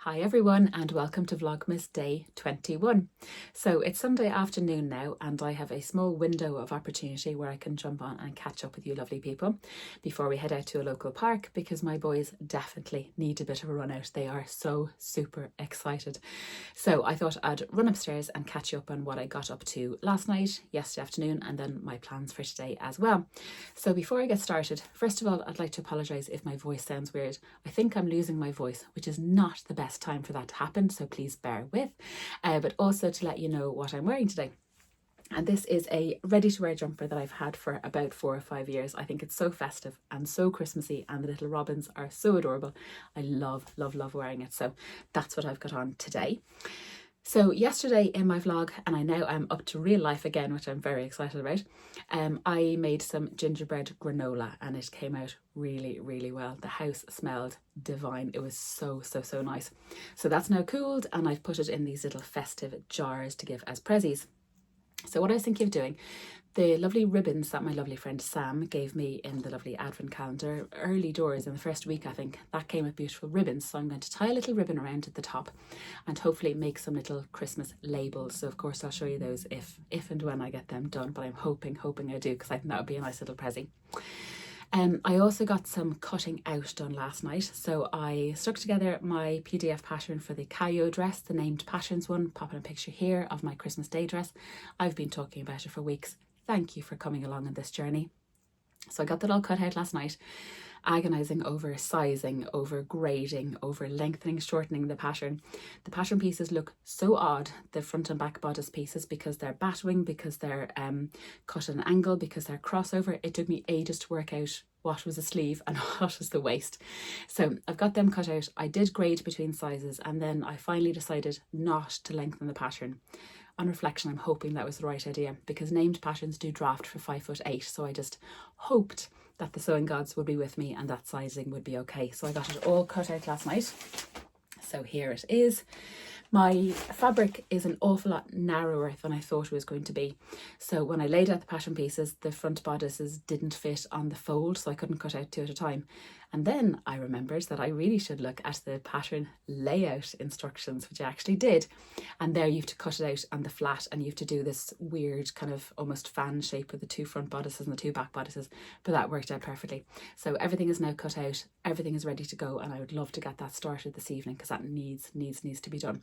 Hi everyone and welcome to Vlogmas day 21. So it's Sunday afternoon now and I have a small window of opportunity where I can jump on and catch up with you lovely people before we head out to a local park because my boys definitely need a bit of a run out. They are so super excited. So I thought I'd run upstairs and catch you up on what I got up to last night, yesterday afternoon, and then my plans for today as well. So before I get started, first of all, I'd like to apologise if my voice sounds weird. I think I'm losing my voice, which is not the best time for that to happen, so please bear with, but also to let you know what I'm wearing today. And this is a ready-to-wear jumper that I've had for about 4 or 5 years. I think it's so festive and so Christmassy and the little robins are so adorable. I love wearing it, so that's what I've got on today. So yesterday in my vlog, and I now am up to real life again, which I'm very excited about, I made some gingerbread granola and it came out really well. The house smelled divine. It was so nice. So that's now cooled and I've put it in these little festive jars to give as prezzies. So what I was thinking of doing, the lovely ribbons that my lovely friend Sam gave me in the lovely advent calendar early doors in the first week, I think, that came with beautiful ribbons. So I'm going to tie a little ribbon around at the top and hopefully make some little Christmas labels. So of course I'll show you those if and when I get them done, but I'm hoping I do, because I think that would be a nice little prezzy. I also got some cutting out done last night. So I stuck together my PDF pattern for the Cayo dress, the named patterns one, popping a picture here of my Christmas Day dress. I've been talking about it for weeks. Thank you for coming along on this journey. So I got that all cut out last night, agonising over sizing, over grading, over lengthening, shortening the pattern. The pattern pieces look so odd, the front and back bodice pieces, because they're batwing, because they're cut at an angle, because they're crossover. It took me ages to work out what was a sleeve and what was the waist. So I've got them cut out. I did grade between sizes and then I finally decided not to lengthen the pattern. On reflection, I'm hoping that was the right idea because named patterns do draft for 5'8", so I just hoped that the sewing gods would be with me and that sizing would be okay. So I got it all cut out last night. So here it is. My fabric is an awful lot narrower than I thought it was going to be. So when I laid out the pattern pieces, the front bodices didn't fit on the fold, so I couldn't cut out 2 at a time. And then I remembered that I really should look at the pattern layout instructions, which I actually did. And there you have to cut it out on the flat and you have to do this weird kind of almost fan shape with the 2 front bodices and the 2 back bodices, but that worked out perfectly. So everything is now cut out, everything is ready to go, and I would love to get that started this evening because that needs to be done.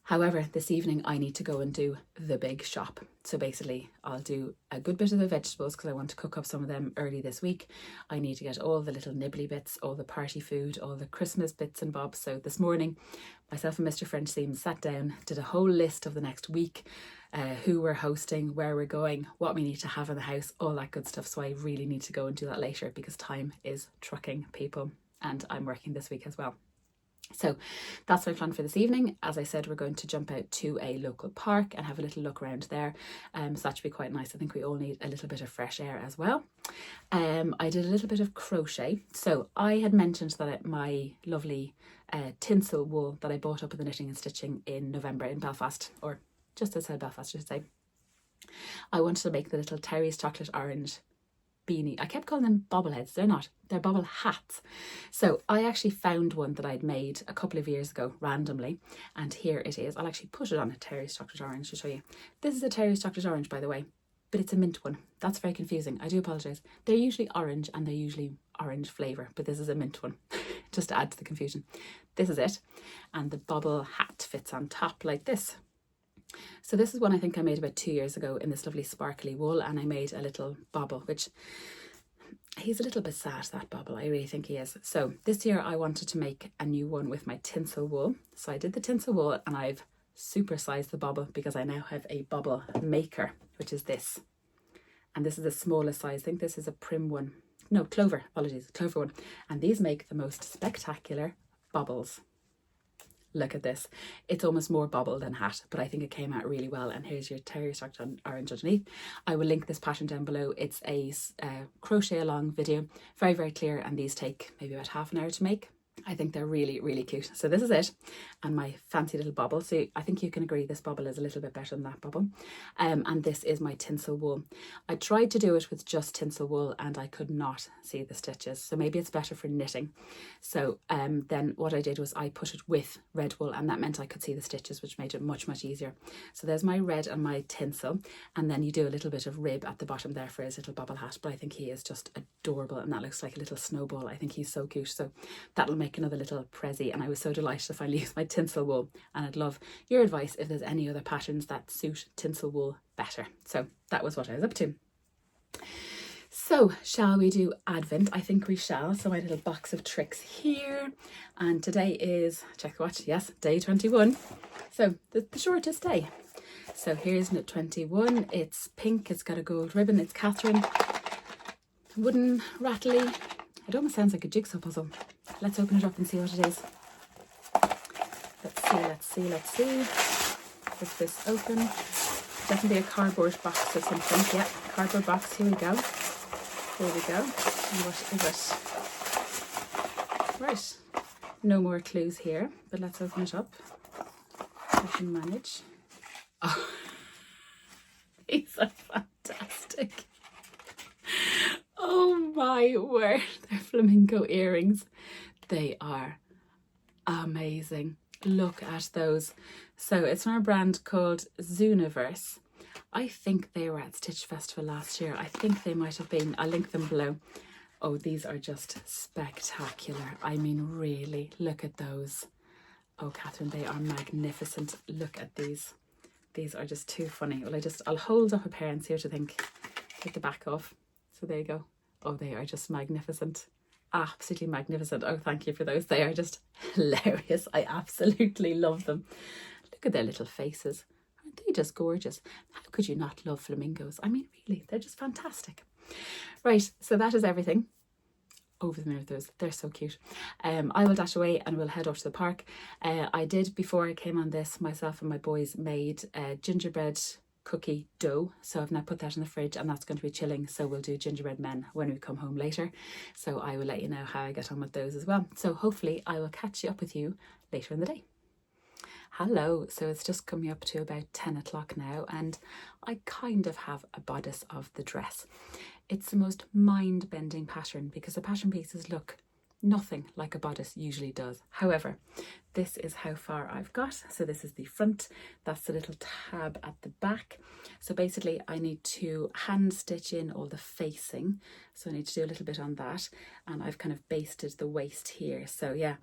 However, this evening I need to go and do the big shop. So basically I'll do a good bit of the vegetables because I want to cook up some of them early this week. I need to get all the little nibbly bits, all the party food, all the Christmas bits and bobs. So this morning, myself and Mr. French Seams sat down, did a whole list of the next week, who we're hosting, where we're going, what we need to have in the house, all that good stuff. So I really need to go and do that later because time is trucking, people, and I'm working this week as well. So that's my plan for this evening. As I said, we're going to jump out to a local park and have a little look around there. So that should be quite nice. I think we all need a little bit of fresh air as well. I did a little bit of crochet. So I had mentioned that my lovely tinsel wool that I bought up at the Knitting and Stitching in November in Belfast, or just outside Belfast, I should say. I wanted to make the little Terry's chocolate orange beanie. I kept calling them bobbleheads. They're not. They're bobble hats. So I actually found one that I'd made a couple of years ago randomly, and here it is. I'll actually put it on a Terry's chocolate orange to show you. This is a Terry's chocolate orange, by the way, but it's a mint one. That's very confusing. I do apologise. They're usually orange and they're usually orange flavour, but this is a mint one, just to add to the confusion. This is it, and the bobble hat fits on top like this. So this is one I think I made about 2 years ago in this lovely sparkly wool, and I made a little bobble, which he's a little bit sad, that bobble. I really think he is. So this year I wanted to make a new one with my tinsel wool. So I did the tinsel wool and I've supersized the bobble because I now have a bobble maker, which is this. And this is the smallest size. I think this is a prim one. No, clover, apologies, clover one. And these make the most spectacular bobbles. Look at this. It's almost more bobble than hat, but I think it came out really well. And here's your Terry's chocolate orange underneath. I will link this pattern down below. It's a crochet along video, very clear, and these take maybe about half an hour to make. I think they're really, really cute. So this is it, and my fancy little bobble. So I think you can agree this bobble is a little bit better than that bobble. And this is my tinsel wool. I tried to do it with just tinsel wool and I could not see the stitches. So maybe it's better for knitting. So then what I did was I put it with red wool, and that meant I could see the stitches, which made it much, much easier. So there's my red and my tinsel, and then you do a little bit of rib at the bottom there for his little bobble hat. But I think he is just adorable, and that looks like a little snowball. I think he's so cute. So that'll make another little prezi, and I was so delighted to finally use my tinsel wool, and I'd love your advice if there's any other patterns that suit tinsel wool better. So that was what I was up to. So shall we do Advent? I think we shall. So my little box of tricks here, and today is, check the watch, yes, day 21. So the shortest day. So here's knit 21. It's pink, it's got a gold ribbon, it's Katherine, wooden, rattly. It almost sounds like a jigsaw puzzle. Let's open it up and see what it is. Let's see. Is this open? Definitely a cardboard box or something. Yeah, cardboard box. Here we go. And what is it? Right. No more clues here, but let's open it up. I can manage. Oh, these are fantastic. Oh my word, they're flamingo earrings. They are amazing. Look at those. So it's from a brand called Zooniverse. I think they were at Stitch Festival last year. I think they might have been. I'll link them below. Oh, these are just spectacular. I mean, really, look at those. Oh, Katherine, they are magnificent. Look at these. These are just too funny. Well, I'll hold up a pair and see what you think. Take the back off. So there you go. Oh, they are just magnificent. Absolutely magnificent. Oh, thank you for those. They are just hilarious. I absolutely love them. Look at their little faces. Aren't they just gorgeous? How could you not love flamingos? I mean, really, they're just fantastic. Right, so that is everything. Over the moon with those. They're so cute. I will dash away and we'll head off to the park. I did, before I came on this, myself and my boys made gingerbread cookie dough, so I've now put that in the fridge, and that's going to be chilling, so we'll do gingerbread men when we come home later. So I will let you know how I get on with those as well. So hopefully I will catch up with you later in the day. Hello, so it's just coming up to about 10 o'clock now, and I kind of have a bodice of the dress. It's the most mind-bending pattern because the pattern pieces look nothing like a bodice usually does. However, this is how far I've got. So this is the front, that's the little tab at the back. So basically I need to hand stitch in all the facing, so I need to do a little bit on that, and I've kind of basted the waist here. So yeah,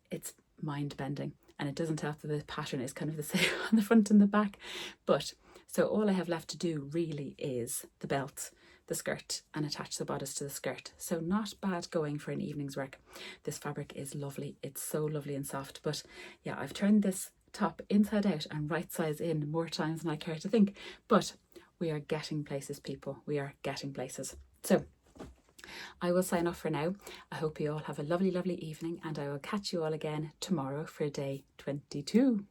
it's mind-bending, and it doesn't help that the pattern is kind of the same on the front and the back. But so all I have left to do really is the belt, the skirt, and attach the bodice to the skirt. So not bad going for an evening's work. This fabric is lovely. It's so lovely and soft. But yeah, I've turned this top inside out and right size in more times than I care to think. But we are getting places, people. We are getting places. So I will sign off for now. I hope you all have a lovely, lovely evening, and I will catch you all again tomorrow for day 22.